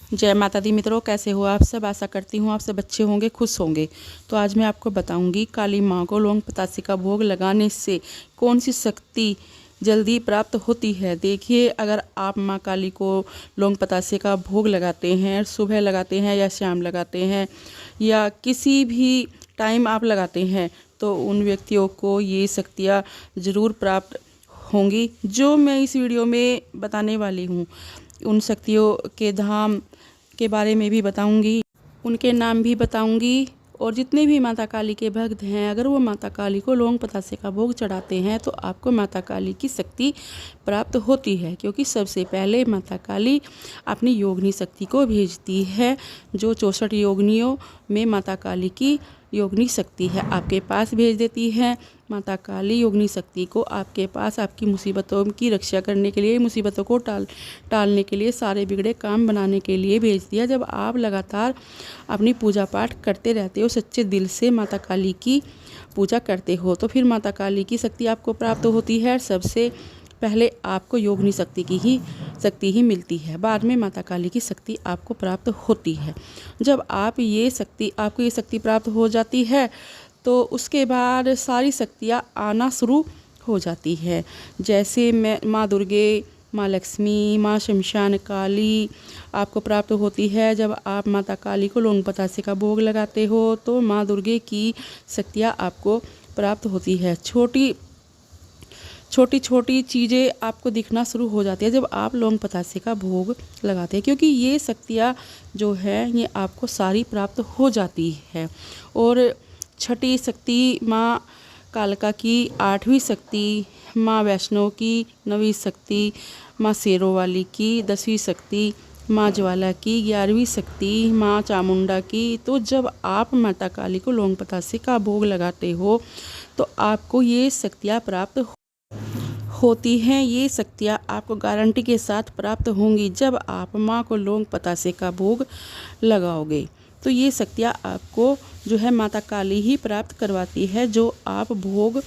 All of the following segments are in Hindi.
जय माता दी मित्रों, कैसे हो आप सब। आशा करती हूँ आप सब अच्छे होंगे, खुश होंगे। तो आज मैं आपको बताऊंगी काली माँ को लौंग पतासे का भोग लगाने से कौन सी शक्ति जल्दी प्राप्त होती है। देखिए, अगर आप माँ काली को लौंग पतासे का भोग लगाते हैं, सुबह लगाते हैं या शाम लगाते हैं या किसी भी टाइम आप लगाते हैं, तो उन व्यक्तियों को ये शक्तियाँ ज़रूर प्राप्त होंगी जो मैं इस वीडियो में बताने वाली हूँ। उन शक्तियों के धाम के बारे में भी बताऊंगी, उनके नाम भी बताऊंगी। और जितने भी माता काली के भक्त हैं, अगर वो माता काली को लौंग पतासे का भोग चढ़ाते हैं तो आपको माता काली की शक्ति प्राप्त होती है, क्योंकि सबसे पहले माता काली अपनी योगिनी शक्ति को भेजती है। जो 64 योगिनियों में माता काली की योगिनी शक्ति है, आपके पास भेज देती है। माता काली योगिनी शक्ति को आपके पास आपकी मुसीबतों की रक्षा करने के लिए, मुसीबतों को टालने के लिए, सारे बिगड़े काम बनाने के लिए भेजती है। जब आप लगातार अपनी पूजा पाठ करते रहते हो, सच्चे दिल से माता काली की पूजा करते हो, तो फिर माता काली की शक्ति आपको प्राप्त होती है। सबसे पहले आपको योगिनी शक्ति ही मिलती है, बाद में माता काली की शक्ति आपको प्राप्त होती है। जब आपको ये शक्ति प्राप्त हो जाती है तो उसके बाद सारी शक्तियाँ आना शुरू हो जाती है। जैसे माँ दुर्गे, माँ लक्ष्मी, माँ शमशान काली आपको प्राप्त होती है। जब आप माता काली को लौंग पतासे का भोग लगाते हो तो माँ दुर्गे की शक्तियाँ आपको प्राप्त होती है। छोटी छोटी चीज़ें आपको दिखना शुरू हो जाती है जब आप लौंग पतासे का भोग लगाते हैं, क्योंकि ये शक्तियाँ जो है ये आपको सारी प्राप्त हो जाती है। और छठी शक्ति माँ कालका की, 8वीं शक्ति माँ वैष्णो की, 9वीं शक्ति माँ शेरों वाली की, 10वीं शक्ति माँ ज्वाला की, 11वीं शक्ति माँ चामुंडा की। तो जब आप माता काली को लौंग पतासे का भोग लगाते हो तो आपको ये शक्तियाँ प्राप्त होती हैं। ये शक्तियाँ आपको गारंटी के साथ प्राप्त होंगी जब आप माँ को लौंग पतासे का भोग लगाओगे। तो ये शक्तियाँ आपको जो है माता काली ही प्राप्त करवाती है, जो आप भोग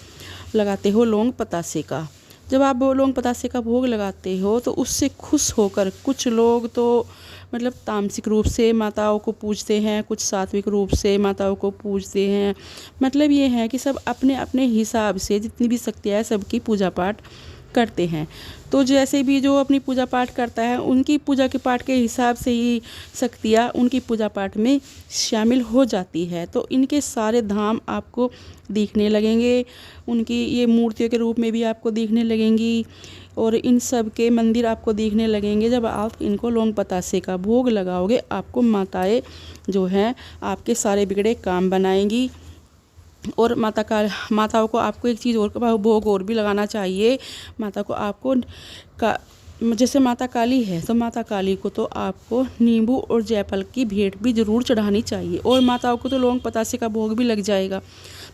लगाते हो लौंग पतासे का। जब आप लौंग पतासे का भोग लगाते हो तो उससे खुश होकर कुछ लोग तो मतलब तामसिक रूप से माताओं को पूजते हैं, कुछ सात्विक रूप से माताओं को पूजते हैं। मतलब ये है कि सब अपने अपने हिसाब से जितनी भी शक्तियाँ है सबकी पूजा पाठ करते हैं। तो जैसे भी जो अपनी पूजा पाठ करता है, उनकी पूजा के पाठ के हिसाब से ही शक्तियाँ उनकी पूजा पाठ में शामिल हो जाती है। तो इनके सारे धाम आपको दिखने लगेंगे, उनकी ये मूर्तियों के रूप में भी आपको दिखने लगेंगी और इन सब के मंदिर आपको दिखने लगेंगे। जब आप इनको लौंग पतासे का भोग लगाओगे, आपको माताएं जो हैं आपके सारे बिगड़े काम बनाएंगी। और माताओं को आपको एक चीज़ और भोग और भी लगाना चाहिए। माता को आपको जैसे माता काली है तो माता काली को तो आपको नींबू और जायफल की भेंट भी ज़रूर चढ़ानी चाहिए। और माताओं को तो लौंग पतासे का भोग भी लग जाएगा,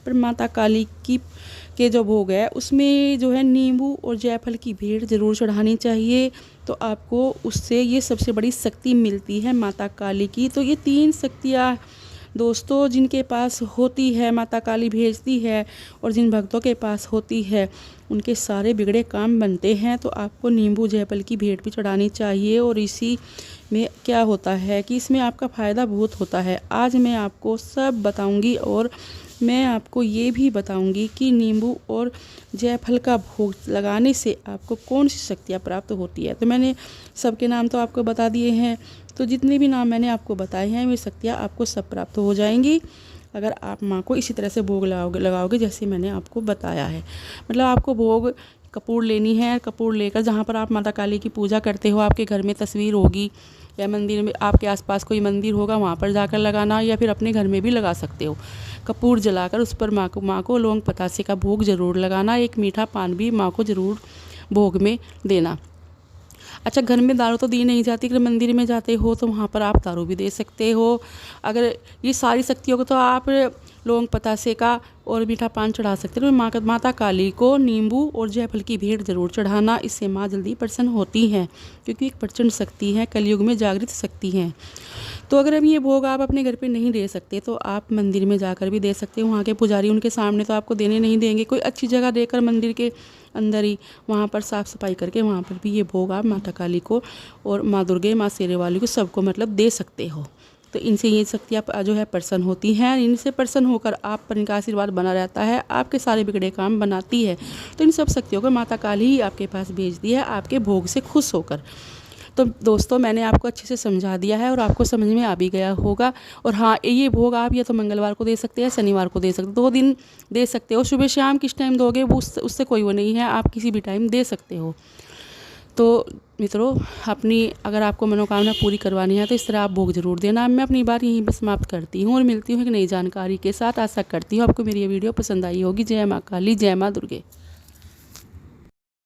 पर माता काली के जो भोग है उसमें जो है नींबू और जायफल की भेंट ज़रूर चढ़ानी चाहिए। तो आपको उससे ये सबसे बड़ी शक्ति मिलती है माता काली की। तो ये 3 शक्तियाँ दोस्तों जिनके पास होती है माता काली भेजती है, और जिन भक्तों के पास होती है उनके सारे बिगड़े काम बनते हैं। तो आपको नींबू जायफल की भेंट भी चढ़ानी चाहिए। और इसी में क्या होता है कि इसमें आपका फ़ायदा बहुत होता है। आज मैं आपको सब बताऊंगी और मैं आपको ये भी बताऊंगी कि नींबू और जायफल का भोग लगाने से आपको कौन सी शक्तियाँ प्राप्त होती है। तो मैंने सबके नाम तो आपको बता दिए हैं, तो जितने भी नाम मैंने आपको बताए हैं वे शक्तियाँ आपको सब प्राप्त हो जाएंगी अगर आप माँ को इसी तरह से भोग लगाओगे जैसे मैंने आपको बताया है। मतलब आपको भोग कपूर लेनी है, कपूर लेकर जहाँ पर आप माता काली की पूजा करते हो, आपके घर में तस्वीर होगी या मंदिर में आपके आसपास कोई मंदिर होगा, वहाँ पर जाकर लगाना, या फिर अपने घर में भी लगा सकते हो। कपूर जलाकर उस पर माँ को लौंग पतासे का भोग ज़रूर लगाना। एक मीठा पान भी माँ को ज़रूर भोग में देना। अच्छा, घर में दारू तो दी नहीं जाती, अगर मंदिर में जाते हो तो वहाँ पर आप दारू भी दे सकते हो। अगर ये सारी शक्तियों को तो आप लौंग पतासे का और मीठा पान चढ़ा सकते हो। माता काली को नींबू और जायफल की भेंट ज़रूर चढ़ाना, इससे माँ जल्दी प्रसन्न होती हैं, क्योंकि एक प्रचंड शक्ति है, कलयुग में जागृत शक्ति है। तो अगर हम ये भोग आप अपने घर पे नहीं दे सकते तो आप मंदिर में जाकर भी दे सकते हो। वहाँ के पुजारी उनके सामने तो आपको देने नहीं देंगे, कोई अच्छी जगह देकर मंदिर के अंदर ही वहाँ पर साफ़ सफाई करके वहाँ पर भी ये भोग आप माता काली को और माँ दुर्गे, माँ शेरे वाली को सबको मतलब दे सकते हो। तो इनसे ये शक्तियाँ जो है प्रसन्न होती हैं, इनसे प्रसन्न होकर आप पर इनका आशीर्वाद बना रहता है, आपके सारे बिगड़े काम बनाती है। तो इन सब शक्तियों को माता काली ही आपके पास भेज दी है आपके भोग से खुश होकर। तो दोस्तों मैंने आपको अच्छे से समझा दिया है और आपको समझ में आ भी गया होगा। और हाँ, ये भोग आप या तो मंगलवार को दे सकते हैं, शनिवार को दे सकते हो, 2 दिन दे सकते हो। सुबह शाम किस टाइम दोगे वो उससे कोई वो नहीं है, आप किसी भी टाइम दे सकते हो। तो मित्रों, अपनी अगर आपको मनोकामना पूरी करवानी है तो इस तरह आप भोग जरूर देना। मैं अपनी बात यहीं पर समाप्त करती हूँ और मिलती हूँ एक नई जानकारी के साथ। आशा करती हूँ आपको मेरी ये वीडियो पसंद आई होगी। जय माँ काली, जय माँ दुर्गे।